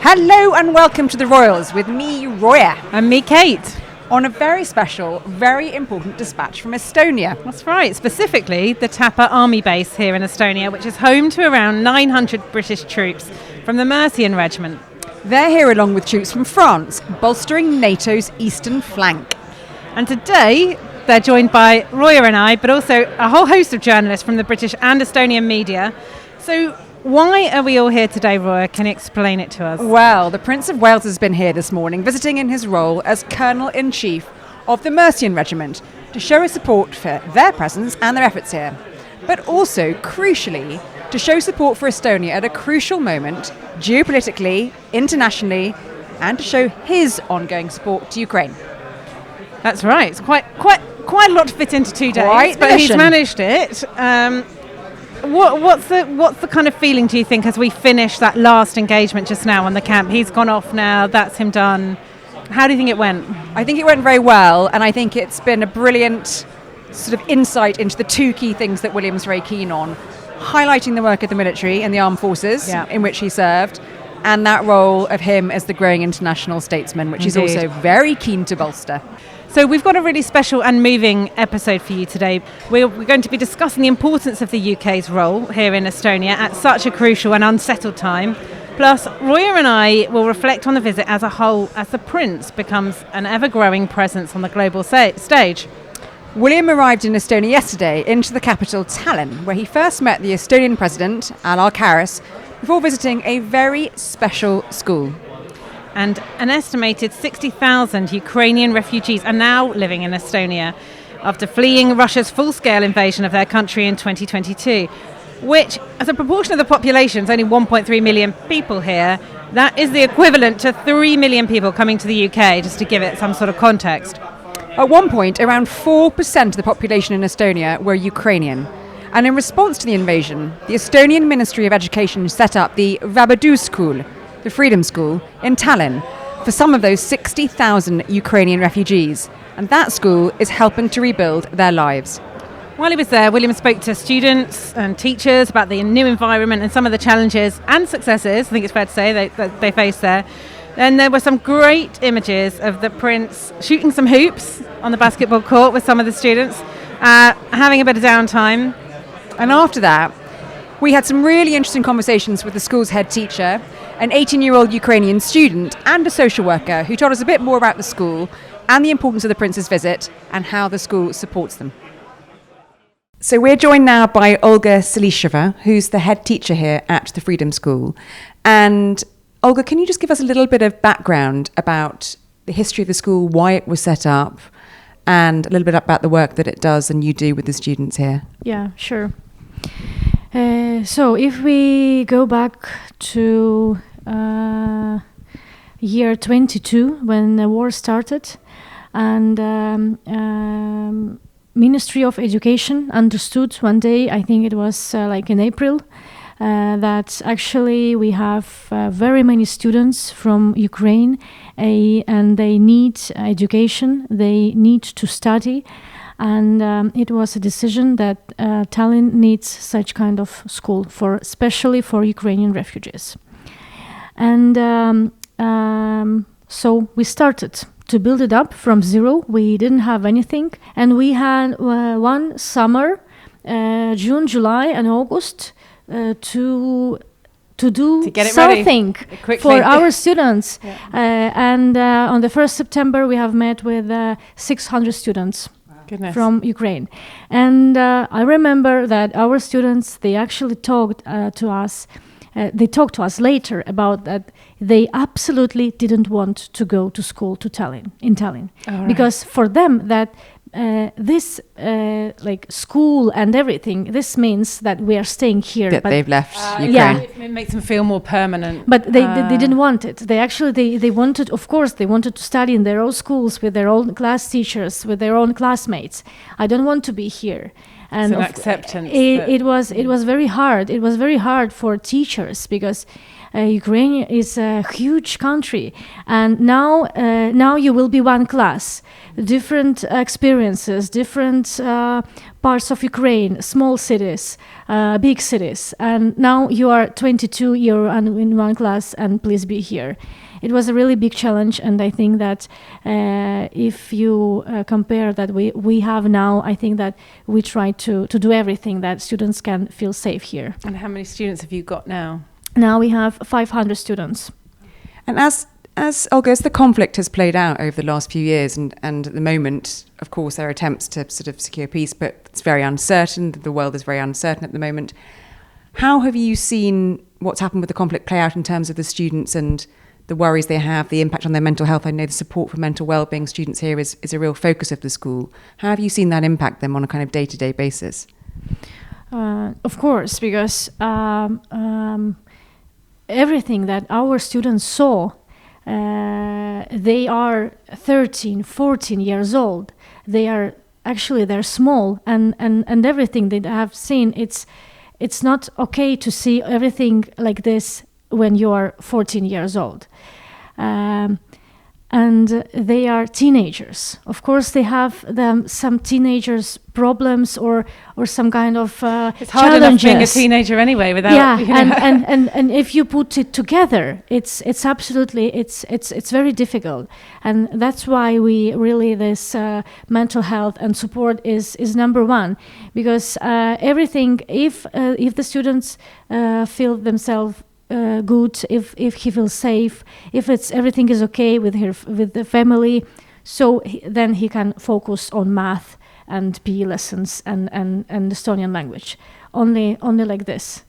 Hello and welcome to the Royals with me, Roya. And me, Kate. On a very special, very important dispatch from Estonia. That's right, specifically the Tapa Army Base here in Estonia, which is home to around 900 British troops from the Mercian Regiment. They're here along with troops from France, bolstering NATO's eastern flank. And today, they're joined by Roya and I, but also a whole host of journalists from the British and Estonian media. So why are we all here today, Roya? Can you explain it to us? Well, the Prince of Wales has been here this morning, visiting in his role as Colonel-in-Chief of the Mercian Regiment to show his support for their presence and their efforts here. But also, crucially, to show support for Estonia at a crucial moment, geopolitically, internationally, and to show his ongoing support to Ukraine. That's right. It's quite a lot to fit into 2 days, Quite but he's managed it. What's the kind of feeling, do you think, as we finish that last engagement just now on the camp? He's gone off now, that's him done. How do you think it went? I think it went very well, and I think it's been a brilliant sort of insight into the two key things that William's very keen on, highlighting the work of the military and the armed forces in which he served, and that role of him as the growing international statesman, which he's also very keen to bolster. So we've got a really special and moving episode for you today. We're going to be discussing the importance of the UK's role here in Estonia at such a crucial and unsettled time. Plus, Roya and I will reflect on the visit as a whole as the Prince becomes an ever-growing presence on the global stage. William arrived in Estonia yesterday into the capital, Tallinn, where he first met the Estonian President, Alar Karis, before visiting a very special school. And an estimated 60,000 Ukrainian refugees are now living in Estonia after fleeing Russia's full-scale invasion of their country in 2022, which, as a proportion of the population, is only 1.3 million people here. That is the equivalent to 3 million people coming to the UK, just to give it some sort of context. At one point, around 4% of the population in Estonia were Ukrainian. And in response to the invasion, the Estonian Ministry of Education set up the Vabaduse School, the Freedom School, in Tallinn for some of those 60,000 Ukrainian refugees. And that school is helping to rebuild their lives. While he was there, William spoke to students and teachers about the new environment and some of the challenges and successes, I think it's fair to say, that they face there. And there were some great images of the Prince shooting some hoops on the basketball court with some of the students, having a bit of downtime. And after that, we had some really interesting conversations with the school's head teacher, an 18-year-old Ukrainian student, and a social worker who told us a bit more about the school and the importance of the Prince's visit and how the school supports them. So we're joined now by Olga Selisheva, who's the head teacher here at the Freedom School. And Olga, can you just give us a little bit of background about the history of the school, why it was set up, and a little bit about the work that it does and you do with the students here? Yeah, sure. So if we go back to year 22, when the war started, and Ministry of Education understood one day, I think it was like in April, that actually we have very many students from Ukraine and they need education, they need to study. And it was a decision that Tallinn needs such kind of school, especially for Ukrainian refugees. And so we started to build it up from zero. We didn't have anything. And we had one summer, June, July and August, to get something for our students. And on the 1st September, we have met with 600 students. Goodness. From Ukraine. And I remember that our students, they actually talked to us later about that they absolutely didn't want to go to school in Tallinn. Right. Because for them that this like school and everything, this means that we are staying here. That they've left Ukraine. Yeah. It makes them feel more permanent. But they didn't want it. They actually, they wanted, of course, they wanted to study in their own schools with their own class teachers, with their own classmates. I don't want to be here. And it's an acceptance. It was very hard. It was very hard for teachers because Ukraine is a huge country, and now you will be one class, different experiences, different parts of Ukraine, small cities, big cities, and now you are 22, you're in one class, and please be here. It was a really big challenge, and I think that if you compare that we have now, I think that we try to do everything that students can feel safe here. And how many students have you got now? Now we have 500 students. And as Olga, as the conflict has played out over the last few years, and at the moment, of course, there are attempts to sort of secure peace, but it's very uncertain. The world is very uncertain at the moment. How have you seen what's happened with the conflict play out in terms of the students and the worries they have, the impact on their mental health? I know the support for mental well-being students here is a real focus of the school. How have you seen that impact them on a kind of day-to-day basis? Of course, because everything that our students saw, they are 13, 14 years old. They're small, and everything they have seen, it's not okay to see everything like this when you are 14 years old. And they are teenagers. Of course, they have some teenagers' problems or some kind of it's hard enough being a teenager anyway without. Yeah, and if you put it together, it's absolutely it's very difficult, and that's why we really this mental health and support is number one, because everything if the students feel themselves good, if he feels safe, if everything is okay with the family, so then he can focus on math and PE lessons and Estonian language. Only like this.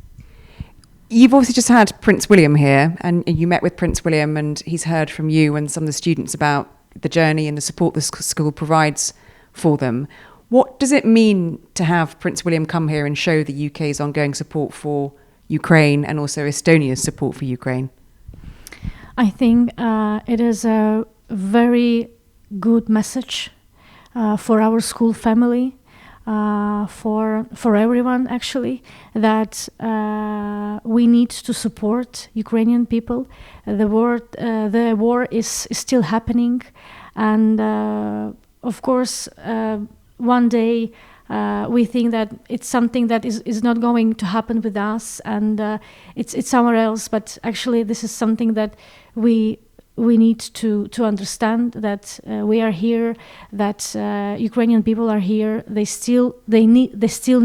You've obviously just had Prince William here, and you met with Prince William, and he's heard from you and some of the students about the journey and the support the school provides for them. What does it mean to have Prince William come here and show the UK's ongoing support for Ukraine and also Estonia's support for Ukraine? I think it is a very good message for our school family, for everyone actually, that we need to support Ukrainian people. The war is still happening, and of course one day we think that it's something that is not going to happen with us, and it's somewhere else. But actually, this is something that we need to understand, that we are here, that Ukrainian people are here. They still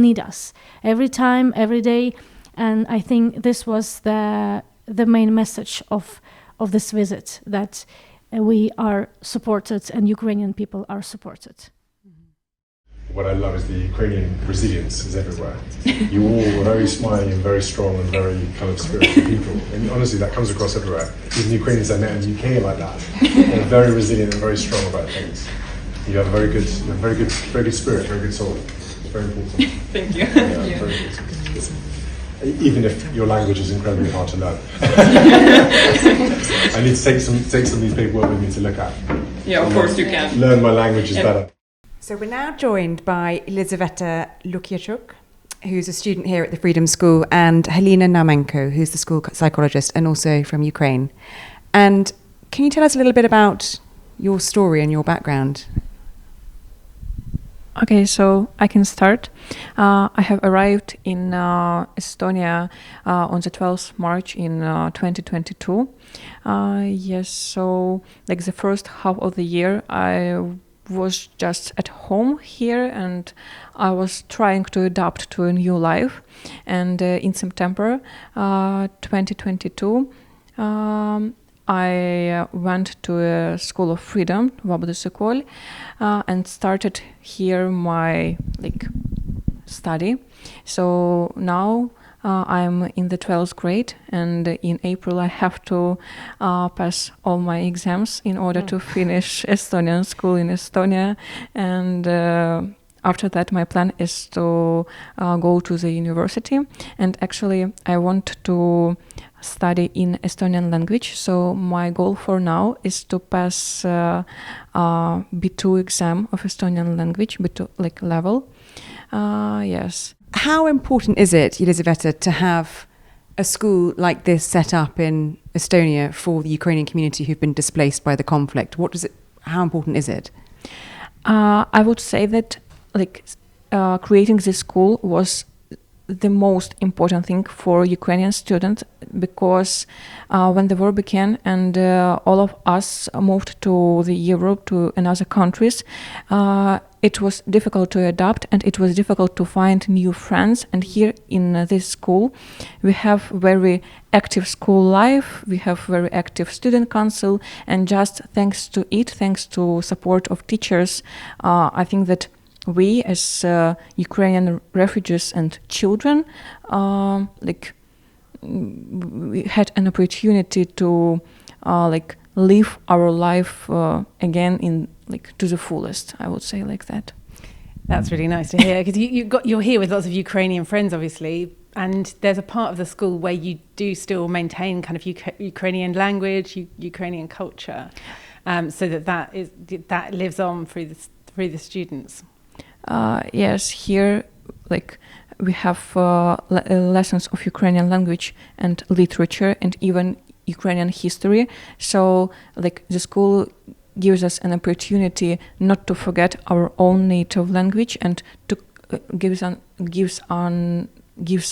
need us every time, every day, and I think this was the main message of this visit, that we are supported and Ukrainian people are supported. What I love is the Ukrainian resilience is everywhere. You all are very smiling and very strong and very kind of spiritual people. And honestly, that comes across everywhere. Even Ukrainians I met in the UK are like that. They're very resilient and very strong about things. You have a very good spirit, very good soul. It's very important. Thank you. Yeah, very good. Even if your language is incredibly hard to learn. I need to take some of these paperwork with me to look at. Yeah, of course you can. Learn my languages better. So we're now joined by Elizaveta Lukiachuk, who's a student here at the Freedom School, and Helena Naumenko, who's the school psychologist and also from Ukraine. And can you tell us a little bit about your story and your background? Okay, so I can start. I have arrived in Estonia on the 12th March in 2022. Yes, so like the first half of the year, I was just at home here, and I was trying to adapt to a new life. And in September 2022, I went to a school of freedom, Vabadus, and started here my study. So now I'm in the 12th grade, and in April I have to pass all my exams in order to finish Estonian school in Estonia. And after that, my plan is to go to the university. And actually, I want to study in Estonian language. So my goal for now is to pass B2 exam of Estonian language, B2 level. Yes. How important is it, Elizaveta, to have a school like this set up in Estonia for the Ukrainian community who've been displaced by the conflict? How important is it? I would say that creating this school was the most important thing for Ukrainian students, because when the war began and all of us moved to the Europe, to another countries, it was difficult to adapt and it was difficult to find new friends. And here in this school, we have very active school life, we have very active student council, and just thanks to it, thanks to support of teachers, I think that we as Ukrainian refugees and children we had an opportunity to live our life again in to the fullest, I would say, like that. That's really nice to hear, because you're here with lots of Ukrainian friends, obviously, and there's a part of the school where you do still maintain kind of Ukrainian language, Ukrainian culture, so that lives on through the students. Yes, here we have lessons of Ukrainian language and literature and even Ukrainian history. So the school gives us an opportunity not to forget our own native language and to gives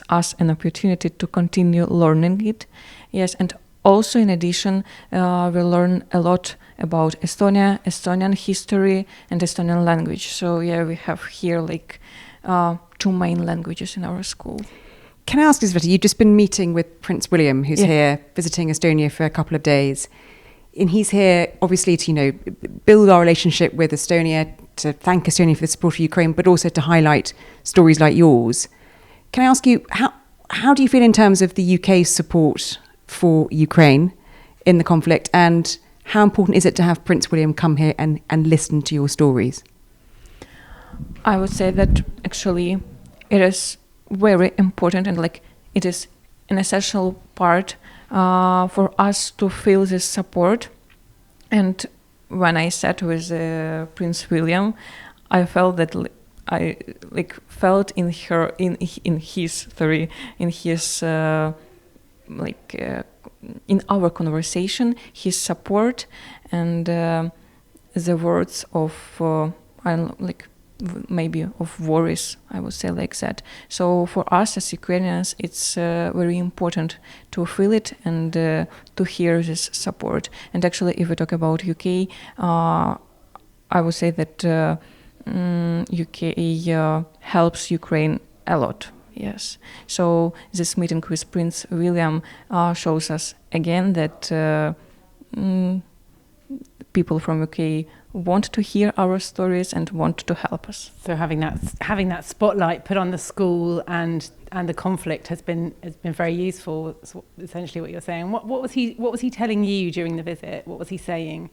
us an opportunity to continue learning it. Yes, and also in addition, we learn a lot about Estonia, Estonian history, and Estonian language. So yeah, we have here two main languages in our school. Can I ask you, Sveta, you've just been meeting with Prince William, who's here visiting Estonia for a couple of days. And he's here, obviously, to build our relationship with Estonia, to thank Estonia for the support of Ukraine, but also to highlight stories like yours. Can I ask you, how do you feel in terms of the UK's support for Ukraine in the conflict, and how important is it to have Prince William come here and listen to your stories? I would say that actually it is very important, and it is an essential part for us to feel this support. And when I sat with Prince William, I felt that I felt in our conversation his support and the words of maybe of worries, I would say, like that. So for us as Ukrainians, it's very important to feel it and to hear this support. And actually, if we talk about UK, I would say that UK helps Ukraine a lot. Yes. So this meeting with Prince William shows us again that people from UK want to hear our stories and want to help us. So having that spotlight put on the school and the conflict has been very useful. That's essentially what you're saying. What was he telling you during the visit? What was he saying?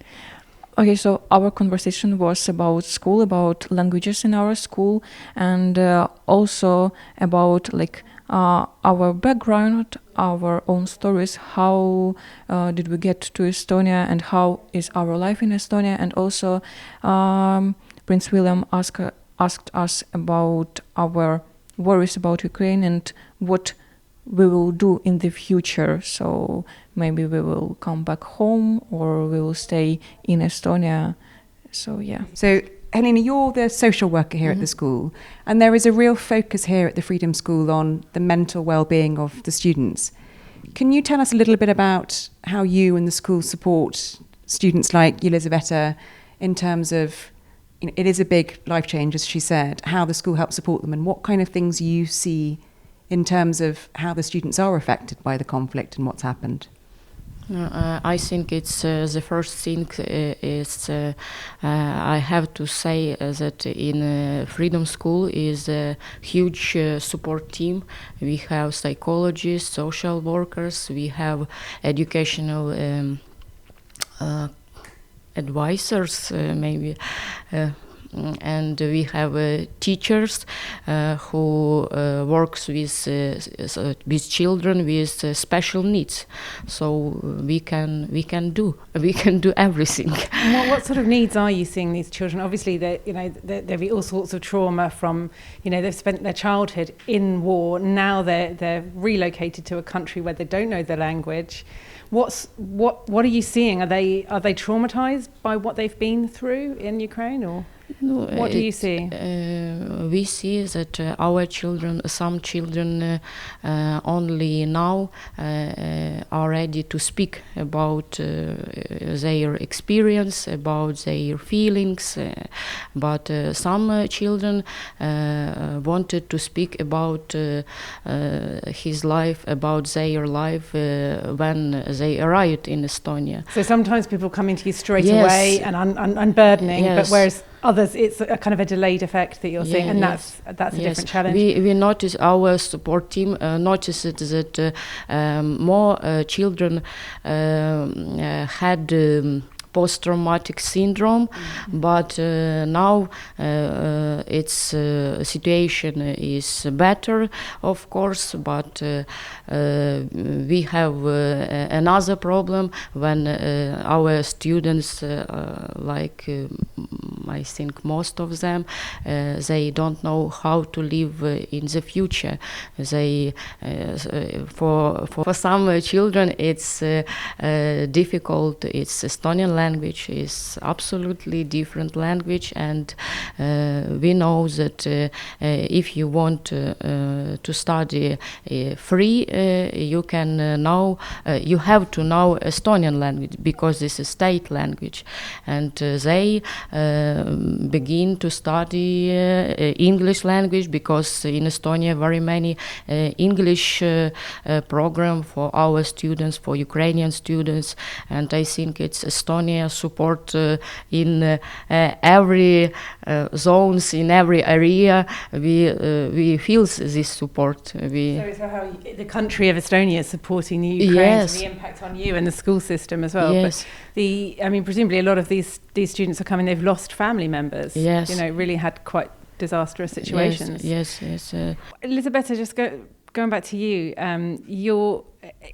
Okay, so our conversation was about school, about languages in our school, and also about our background, our own stories, how did we get to Estonia and how is our life in Estonia. And also Prince William asked us about our worries about Ukraine and what we will do in the future. So maybe we will come back home or we will stay in Estonia. So yeah. So Helena, you're the social worker here at the school, and there is a real focus here at the Freedom School on the mental well-being of the students. Can you tell us a little bit about how you and the school support students like Elizaveta in terms of, it is a big life change, as she said, how the school helps support them, and what kind of things you see in terms of how the students are affected by the conflict and what's happened? I think it's the first thing is I have to say that in Freedom School is a huge support team. We have psychologists, social workers, we have educational advisors, maybe. And we have teachers who works with children with special needs. So we can do everything. What sort of needs are you seeing these children? Obviously, there'll be all sorts of trauma from, they've spent their childhood in war. Now they're relocated to a country where they don't know the language. What are you seeing? Are they traumatized by what they've been through in Ukraine, or? What do you see? We see that our children, some children only now are ready to speak about their experience, about their feelings, but some children wanted to speak about his life, about their life when they arrived in Estonia. So sometimes people come into you straight Yes. away and unburdening, but Yes. whereas others, it's a kind of a delayed effect that you're seeing, and yes. that's a Yes. different challenge. We notice our support team noticed that more children had post-traumatic syndrome, but now its situation is better, of course, but we have another problem when our students, I think most of them, they don't know how to live in the future. They, for some children, it's difficult. It's Estonian language is absolutely different language, and we know that if you want to study free, you can now you have to know Estonian language because this is state language, and they begin to study English language because in Estonia very many English program for our students, for Ukrainian students, and I think it's Estonia support in every zones, in every area. We feel this support. So how the country of Estonia is supporting the Ukrainians, and the impact on you and the school system as well. Yes. But presumably a lot of these students are coming, they've lost family members. Yes. Really had quite disastrous situations. Yes. Elisabetta, just going back to you,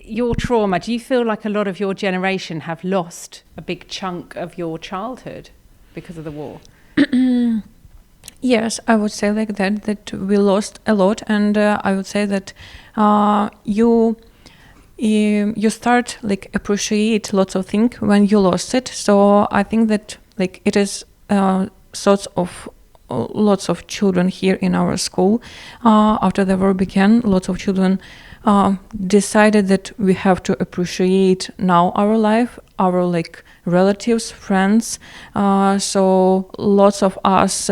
your trauma, do you feel like a lot of your generation have lost a big chunk of your childhood because of the war? Yes, I would say like that we lost a lot, and I would say that you start like appreciate lots of things when you lost it. So I think that like it is lots of children here in our school after the war began. Lots of children decided that we have to appreciate now our life, our like relatives, friends. So lots of us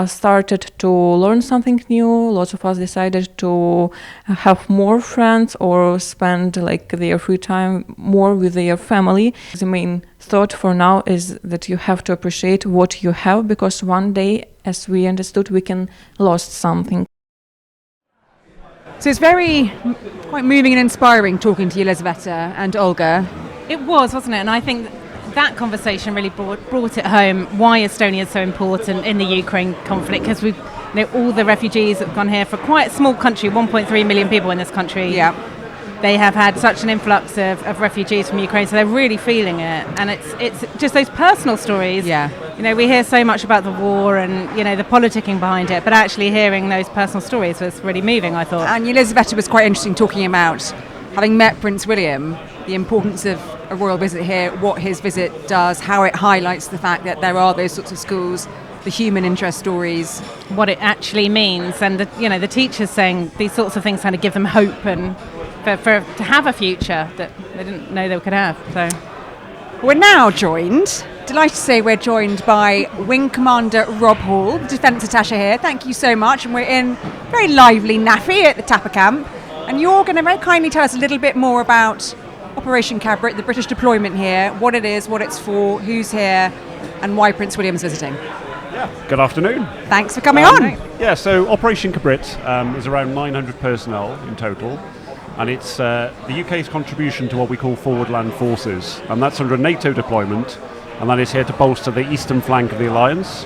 started to learn something new. Lots of us decided to have more friends or spend like their free time more with their family. The main thought for now is that you have to appreciate what you have, because one day, as we understood, we can lost something. So it's quite moving and inspiring talking to you, Elisabetta and Olga. It was, wasn't it? And I think that conversation really brought it home why Estonia is so important in the Ukraine conflict, because all the refugees that have gone here, for quite a small country, 1.3 million people in this country. Yeah. They have had such an influx of refugees from Ukraine, so they're really feeling it. And it's just those personal stories. Yeah. We hear so much about the war and, the politicking behind it, but actually hearing those personal stories was really moving, I thought. And Elisabetta was quite interesting talking about having met Prince William, the importance of a royal visit here, what his visit does, how it highlights the fact that there are those sorts of schools, the human interest stories. What it actually means, and the teachers saying these sorts of things kind of give them hope and to have a future that they didn't know they could have. So we're now delighted to say we're joined by Wing Commander Rob Hall, Defence Attaché here. Thank you so much. And we're in very lively NAAFI at the Tapa camp. And you're going to very kindly tell us a little bit more about Operation Cabrit, the British deployment here, what it is, what it's for, who's here, and why Prince William's visiting. Yeah, good afternoon. Thanks for coming on. Yeah, so Operation Cabrit is around 900 personnel in total. And it's the UK's contribution to what we call Forward Land Forces. And that's under a Nato deployment, and that is here to bolster the eastern flank of the alliance.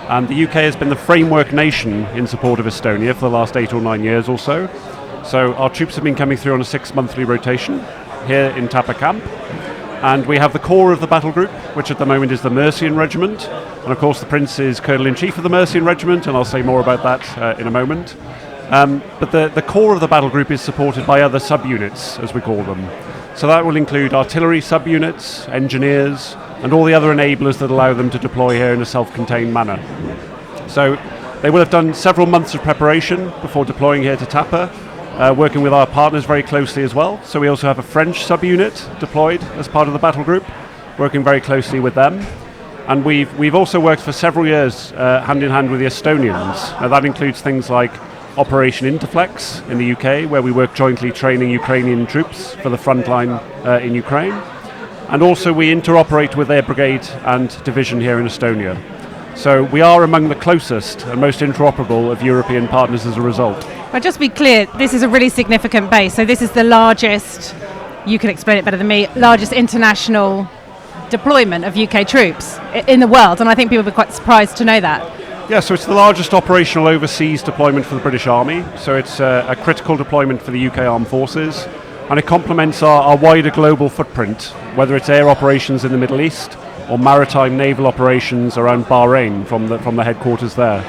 And the UK has been the framework nation in support of Estonia for the last 8 or 9 years or so. So our troops have been coming through on a 6-monthly rotation here in Tapa camp. And we have the core of the battle group, which at the moment is the Mercian Regiment. And of course the Prince is Colonel-in-Chief of the Mercian Regiment, and I'll say more about that in a moment. But the core of the battle group is supported by other subunits, as we call them. So that will include artillery subunits, engineers, and all the other enablers that allow them to deploy here in a self-contained manner. So they will have done several months of preparation before deploying here to Tapa, working with our partners very closely as well. So we also have a French subunit deployed as part of the battle group, working very closely with them. And we've also worked for several years hand in hand with the Estonians. Now that includes things like Operation Interflex in the UK, where we work jointly training Ukrainian troops for the front line in Ukraine. And also we interoperate with their brigade and division here in Estonia. So we are among the closest and most interoperable of European partners as a result. But just to be clear, this is a really significant base. So this is the largest, you can explain it better than me, largest international deployment of UK troops in the world. And I think people will be quite surprised to know that. Yeah, so it's the largest operational overseas deployment for the British Army. So it's a critical deployment for the UK Armed Forces. And it complements our wider global footprint, whether it's air operations in the Middle East or maritime naval operations around Bahrain from the headquarters there.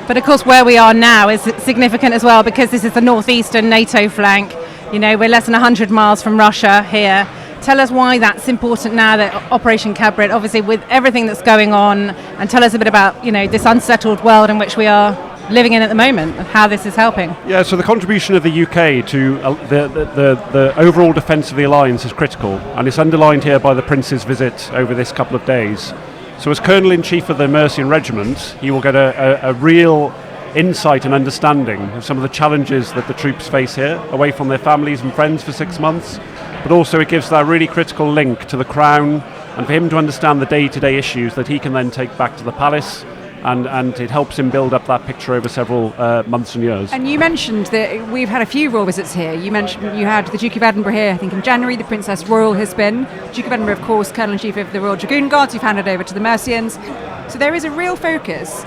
But of course where we are now is significant as well, because this is the northeastern NATO flank. You know, we're less than 100 miles from Russia here. Tell us why that's important now, that Operation Cabrit, obviously with everything that's going on, and tell us a bit about, you know, this unsettled world in which we are living in at the moment, and how this is helping. Yeah, so the contribution of the UK to the overall defence of the alliance is critical, and it's underlined here by the Prince's visit over this couple of days. So as Colonel-in-Chief of the Mercian Regiment, he will get a real insight and understanding of some of the challenges that the troops face here, away from their families and friends for 6 months, but also it gives that really critical link to the Crown, and for him to understand the day-to-day issues that he can then take back to the palace, and it helps him build up that picture over several months and years. And you mentioned that we've had a few royal visits here. You mentioned you had the Duke of Edinburgh here, I think in January. The Princess Royal has been. Duke of Edinburgh, of course, Colonel-in-Chief of the Royal Dragoon Guards, who've handed over to the Mercians. So there is a real focus.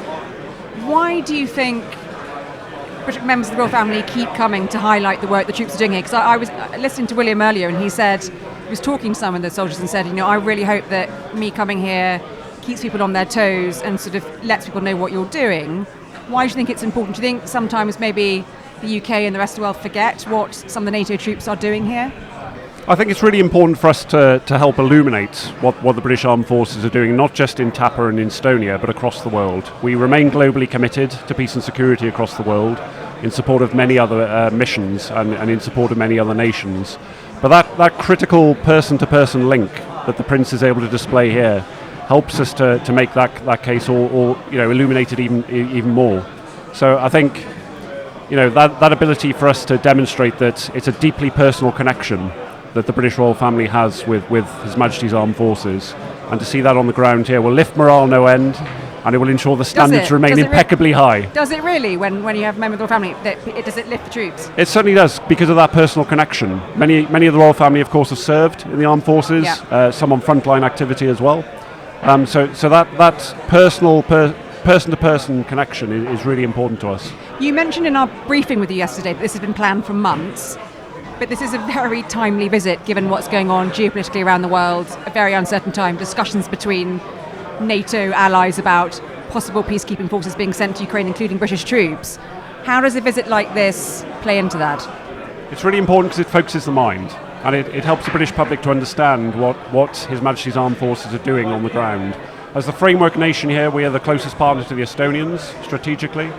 Why do you think British members of the royal family keep coming to highlight the work the troops are doing here? Because I was listening to William earlier, and he was talking to some of the soldiers and said, you know, I really hope that me coming here keeps people on their toes and sort of lets people know what you're doing. Why do you think it's important? Do you think sometimes maybe the UK and the rest of the world forget what some of the NATO troops are doing here? I think it's really important for us to help illuminate what the British Armed Forces are doing, not just in Tapa and in Estonia, but across the world. We remain globally committed to peace and security across the world, in support of many other missions and in support of many other nations. But that critical person-to-person link that the Prince is able to display here helps us to make that case or you know, illuminate it even more. So I think, you know, that ability for us to demonstrate that it's a deeply personal connection that the British royal family has with His Majesty's Armed Forces, and to see that on the ground here will lift morale no end, and it will ensure the standards remain impeccably high. Does it really, when you have members of the royal family, does it lift the troops? It certainly does, because of that personal connection. Many of the royal family, of course, have served in the armed forces, some on frontline activity as well. So that personal, person-to-person connection is really important to us. You mentioned in our briefing with you yesterday that this has been planned for months, but this is a very timely visit given what's going on geopolitically around the world, a very uncertain time, discussions between NATO allies about possible peacekeeping forces being sent to Ukraine, including British troops. How does a visit like this play into that? It's really important because it focuses the mind. And it helps the British public to understand what His Majesty's Armed Forces are doing on the ground. As the framework nation here, we are the closest partner to the Estonians strategically,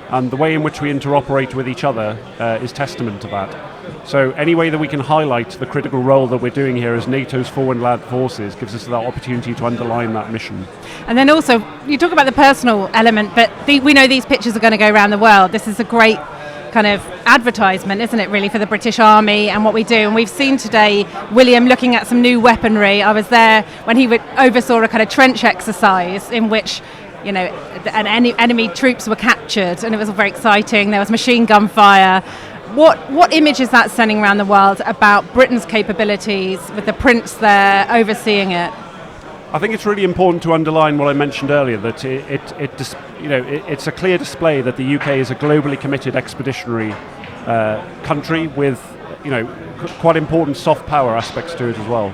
and the way in which we interoperate with each other is testament to that. So any way that we can highlight the critical role that we're doing here as NATO's forward land forces gives us that opportunity to underline that mission. And then also, you talk about the personal element, but we know these pictures are going to go around the world. This is a great kind of advertisement, isn't it, really, for the British Army and what we do. And we've seen today William looking at some new weaponry. I was there when he oversaw a kind of trench exercise in which, you know, enemy troops were captured, and it was very exciting. There was machine gun fire. What image is that sending around the world about Britain's capabilities with the Prince there overseeing it? I think it's really important to underline what I mentioned earlier, that it's a clear display that the UK is a globally committed expeditionary country with, you know, quite important soft power aspects to it as well.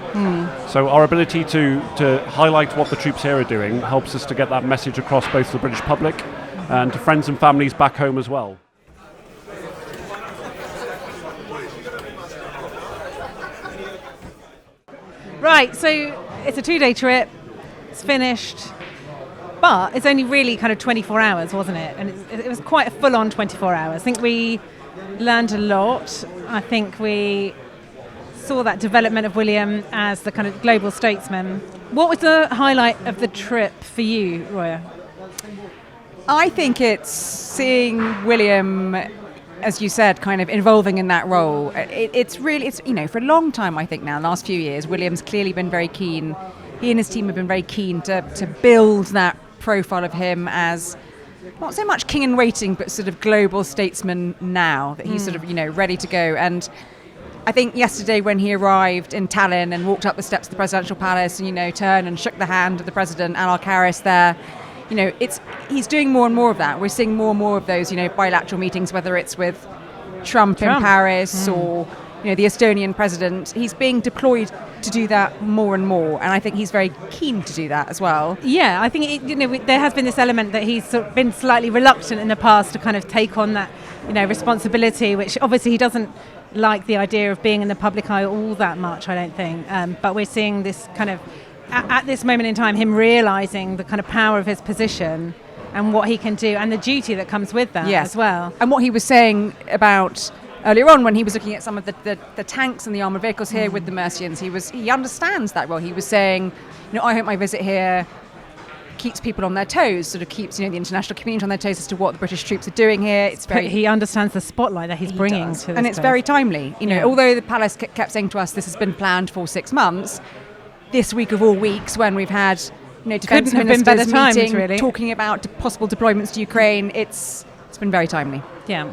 So our ability to highlight what the troops here are doing helps us to get that message across both to the British public and to friends and families back home as well. Right, so it's a 2-day trip. It's finished. But it's only really kind of 24 hours, wasn't it? And it was quite a full-on 24 hours. I think we learned a lot. I think we saw that development of William as the kind of global statesman. What was the highlight of the trip for you, Roya? I think it's seeing William, as you said, kind of evolving in that role. It's for a long time, I think now, last few years, William's clearly been very keen. He and his team have been very keen to build that profile of him as not so much king in waiting, but sort of global statesman now, that he's sort of, ready to go. And I think yesterday when he arrived in Tallinn and walked up the steps of the presidential palace and, turned and shook the hand of the president, Anil Karis there, he's doing more and more of that. We're seeing more and more of those, bilateral meetings, whether it's with Trump. in Paris or, the Estonian president. He's being deployed to do that more and more, and I think he's very keen to do that as well. Yeah, I think there has been this element that he's sort of been slightly reluctant in the past to kind of take on that, responsibility, which obviously he doesn't like the idea of being in the public eye all that much, I don't think. But we're seeing this kind of, at this moment in time, him realising the kind of power of his position and what he can do and the duty that comes with that as well. And what he was saying about earlier on when he was looking at some of the tanks and the armoured vehicles here with the Mercians, he understands that well. He was saying, I hope my visit here keeps people on their toes, sort of keeps the international community on their toes as to what the British troops are doing here. He understands the spotlight that he's bringing to this and it's very timely. Although the palace kept saying to us this has been planned for 6 months, this week of all weeks when we've had defence ministers meeting, really, talking about possible deployments to Ukraine, it's been very timely. Yeah.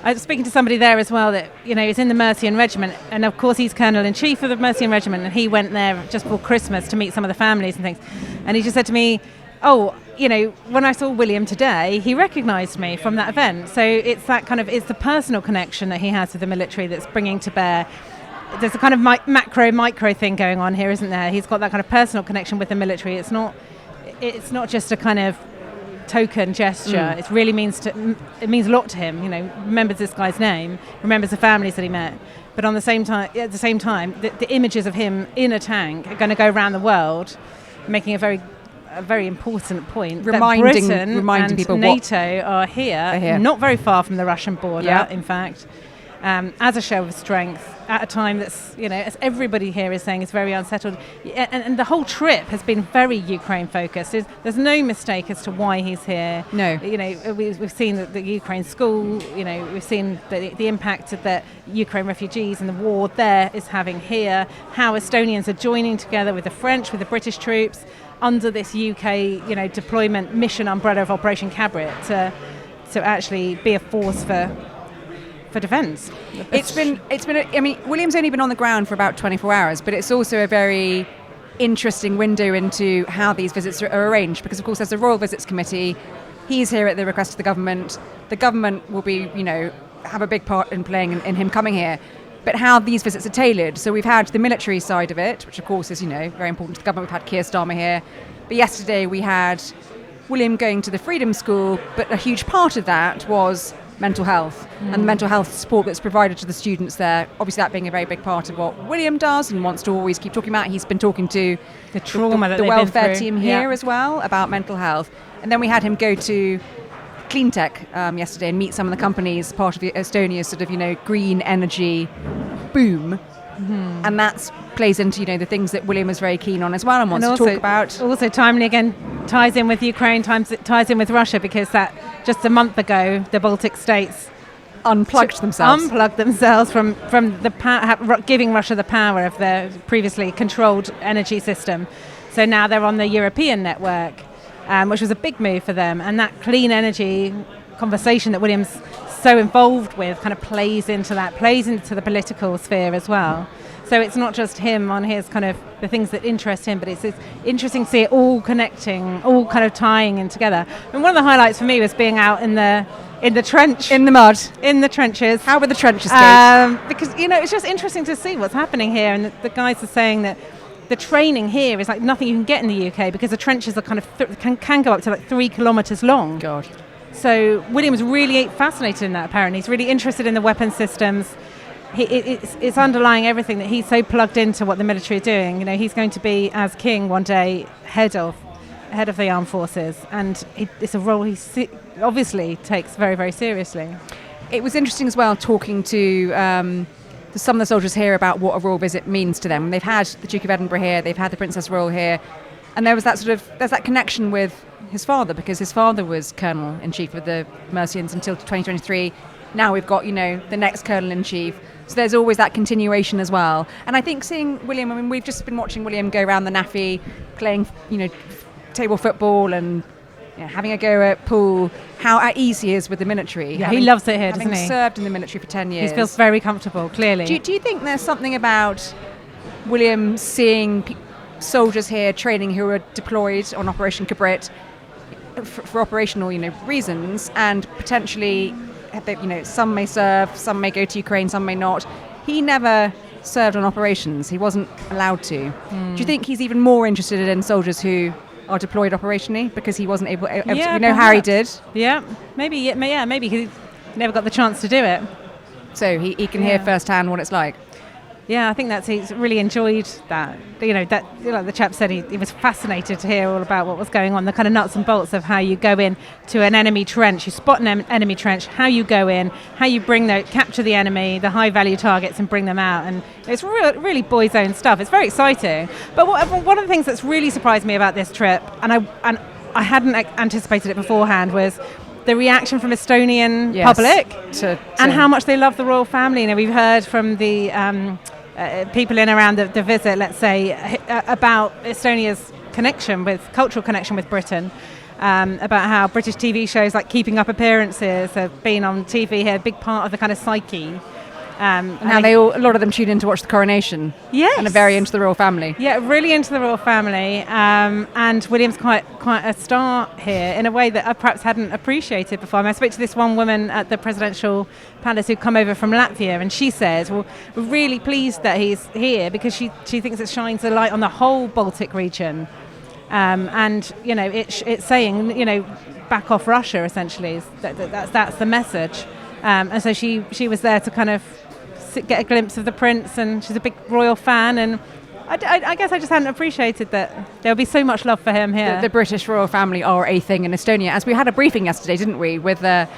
I was speaking to somebody there as well that, is in the Mercian Regiment, and of course he's Colonel-in-Chief of the Mercian Regiment, and he went there just before Christmas to meet some of the families and things. And he just said to me, when I saw William today, he recognised me from that event. So it's that kind of, it's the personal connection that he has with the military that's bringing to bear. There's a kind of micro thing going on here, isn't there? He's got that kind of personal connection with the military. It's not just a kind of token gesture. It really means a lot to him. Remembers this guy's name, remembers the families that he met. But at the same time, the images of him in a tank are going to go around the world, making a very important point. Reminding and people NATO are here, not very far from the Russian border, in fact, as a show of strength at a time that's, as everybody here is saying, is very unsettled. And the whole trip has been very Ukraine focused. There's no mistake as to why he's here. No. We've seen the Ukraine school, we've seen the impact that Ukraine refugees and the war there is having here, how Estonians are joining together with the French, with the British troops under this UK, deployment mission umbrella of Operation Cabret to actually be a force for defence. William's only been on the ground for about 24 hours, but it's also a very interesting window into how these visits are arranged, because of course there's a Royal Visits Committee. He's here at the request of the government. The government will be, have a big part in playing in him coming here. But how these visits are tailored. So we've had the military side of it, which of course is, very important to the government. We've had Keir Starmer here. But yesterday we had William going to the Freedom School, but a huge part of that was mental health and the mental health support that's provided to the students there. Obviously that being a very big part of what William does and wants to always keep talking about. He's been talking to the trauma the welfare team here as well about mental health. And then we had him go to Clean Tech yesterday and meet some of the companies part of Estonia's sort of, green energy boom. And that plays into, the things that William is very keen on as well and wants to talk about. Also timely again, ties in with Ukraine, ties in with Russia, because that just a month ago, the Baltic states unplugged themselves from giving Russia the power of their previously controlled energy system. So now they're on the European network, which was a big move for them. And that clean energy conversation that William's so involved with kind of plays into the political sphere as well. So it's not just him on his kind of the things that interest him, but it's interesting to see it all connecting, all kind of tying in together. And one of the highlights for me was being out in the trench, in the mud, in the trenches. How were the trenches, Kate? Because it's just interesting to see what's happening here, and the guys are saying that the training here is like nothing you can get in the UK, because the trenches are kind of can go up to like 3 kilometres long. God. So William's really fascinated in that. Apparently, he's really interested in the weapon systems. it's underlying everything that he's so plugged into what the military are doing. You know, he's going to be, as king one day, head of the armed forces, and it's a role he obviously takes very, very seriously. It was interesting as well talking to some of the soldiers here about what a royal visit means to them. They've had the Duke of Edinburgh here, they've had the Princess Royal here, and there's that connection with his father, because his father was Colonel-in-Chief of the Mercians until 2023. Now we've got, the next Colonel-in-Chief. So there's always that continuation as well. And I think seeing William, I mean, we've just been watching William go around the NAAFI playing, table football and having a go at pool, how at ease he is with the military. Yeah, he loves it here, doesn't he? Having served in the military for 10 years. He feels very comfortable, clearly. Do you think there's something about William seeing soldiers here training who are deployed on Operation Cabrit for operational, reasons, and potentially, some may serve, some may go to Ukraine, some may not. He never served on operations. He wasn't allowed to. Do you think he's even more interested in soldiers who are deployed operationally because he wasn't able? Harry did. Yeah, maybe he never got the chance to do it. So he can hear firsthand what it's like. Yeah, I think he's really enjoyed that. The chap said he was fascinated to hear all about what was going on, the kind of nuts and bolts of how you go in to an enemy trench, you spot an enemy trench, how you go in, how you capture the enemy, the high value targets, and bring them out. And it's really boys' own stuff. It's very exciting. But one of the things that's really surprised me about this trip, and I hadn't anticipated it beforehand, was the reaction from Estonian public and how much they love the royal family. We've heard from the people in around the visit, let's say, about Estonia's cultural connection with Britain, about how British TV shows like Keeping Up Appearances have been on TV here, a big part of the kind of psyche. And how a lot of them tune in to watch the coronation. Yes. And are very into the royal family. Yeah, really into the royal family. And William's quite a star here in a way that I perhaps hadn't appreciated before. I spoke to this one woman at the presidential palace who'd come over from Latvia, and she said, well, we're really pleased that he's here because she thinks it shines a light on the whole Baltic region. And, it's saying, back off Russia, essentially. That's the message. And so she was there to kind of get a glimpse of the prince, and she's a big royal fan, and I guess I just hadn't appreciated that there would be so much love for him here. The British royal family are a thing in Estonia, as we had a briefing yesterday, didn't we, with at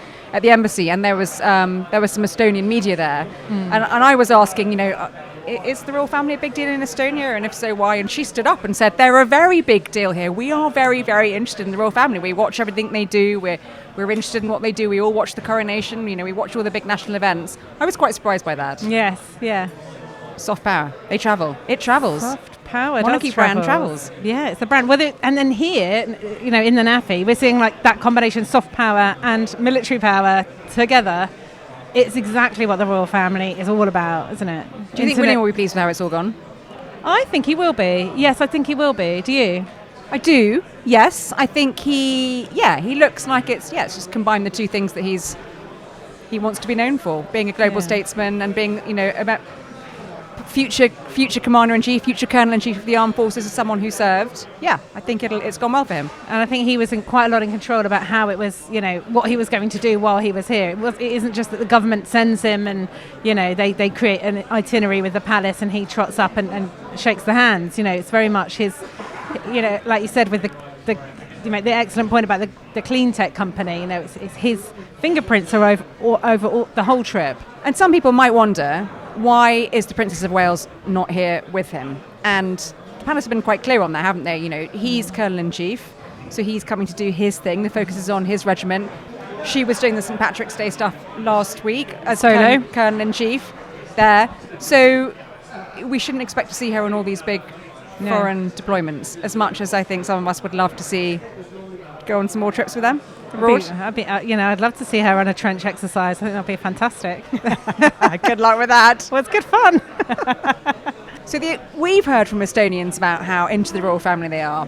the embassy, and there was some Estonian media there, and I was asking, is the royal family a big deal in Estonia, and if so, why? And she stood up and said, they're a very big deal here. We are very, very interested in the royal family. We watch everything they do. We're interested in what they do. We all watch the coronation. We watch all the big national events. I was quite surprised by that. Yes, yeah. Soft power. They travel. It travels. Soft power. Monarchy brand travels. Yeah, it's the brand. And then here, in the NAAFI, we're seeing like that combination, soft power and military power together. It's exactly what the royal family is all about, isn't it? Do you think William will be pleased with how it's all gone? I think he will be. Yes, I think he will be. Do you? I do, yes. I think he looks like it's just combined the two things that he wants to be known for, being a global statesman and being, about future commander-in-chief, future colonel-in-chief of the armed forces as someone who served. Yeah, I think it's gone well for him. And I think he was quite a lot in control about how it was, what he was going to do while he was here. It isn't just that the government sends him and, they create an itinerary with the palace and he trots up and shakes the hands. It's very much his, like you said, with the excellent point about the clean tech company, it's his fingerprints are over the whole trip. And some people might wonder, why is the Princess of Wales not here with him? And the palace have been quite clear on that, haven't they? He's Colonel-in-Chief, so he's coming to do his thing. The focus is on his regiment. She was doing the St. Patrick's Day stuff last week as solo Colonel-in-Chief there. So we shouldn't expect to see her on all these big foreign deployments, as much as I think some of us would love to see go on some more trips with them abroad. I'd love to see her on a trench exercise. I think that'd be fantastic. Good luck with that. Well, it's good fun. So we've heard from Estonians about how into the royal family they are.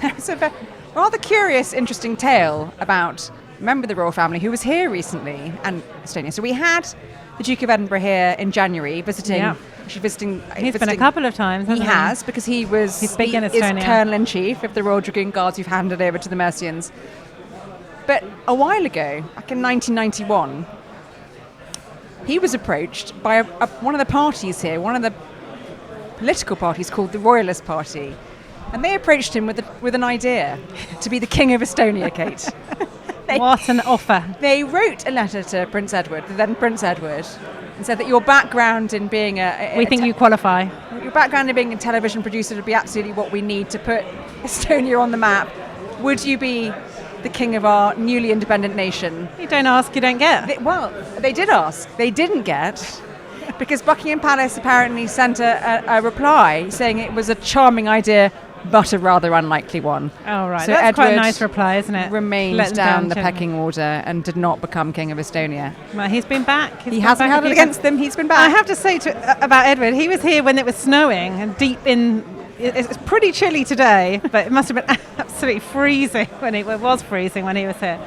It's a rather curious, interesting tale about a member of the royal family who was here recently, and Estonia. So we had the Duke of Edinburgh here in January visiting. Yeah. He's been a couple of times, hasn't he? He has, because he's big in Estonia. Is Colonel-in-Chief of the Royal Dragoon Guards who've handed over to the Mercians. But a while ago, back in 1991, he was approached by one of the parties here, one of the political parties called the Royalist Party. And they approached him with an idea to be the King of Estonia, Kate. What an offer. They wrote a letter to Prince Edward, the then Prince Edward, and said that your background in being We think you qualify. your background in being a television producer would be absolutely what we need to put Estonia on the map. Would you be the king of our newly independent nation? You don't ask, you don't get. They did ask. They didn't get, because Buckingham Palace apparently sent a reply saying it was a charming idea, but a rather unlikely one. Oh, right. So That's quite a Edward nice reply, isn't it? Remained Let them down the gently. pecking order and did not become king of Estonia. Well, he's been back. He hasn't held it against them. He's been back. I have to say about Edward, he was here when it was snowing and deep in. It's pretty chilly today, but it must have been absolutely freezing when it was freezing when he was here.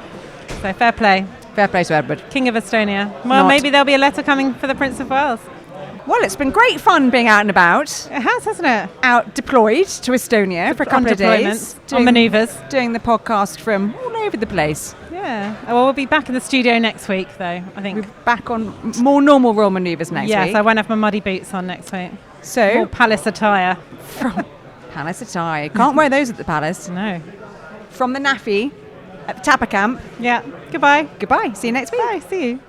So fair play. Fair play to Edward. King of Estonia. Well, maybe there'll be a letter coming for the Prince of Wales. Well, it's been great fun being out and about. It has, hasn't it? Out deployed to Estonia for a couple of days. On manoeuvres. Doing the podcast from all over the place. Yeah. Well, we'll be back in the studio next week, though, I think. We're back on more normal royal manoeuvres next week. Yes, I won't have my muddy boots on next week. So, More palace attire. from Palace attire. Can't wear those at the palace. No. From the NAAFI at the Tapper Camp. Yeah. Goodbye. Goodbye. See you next week. Bye. See you.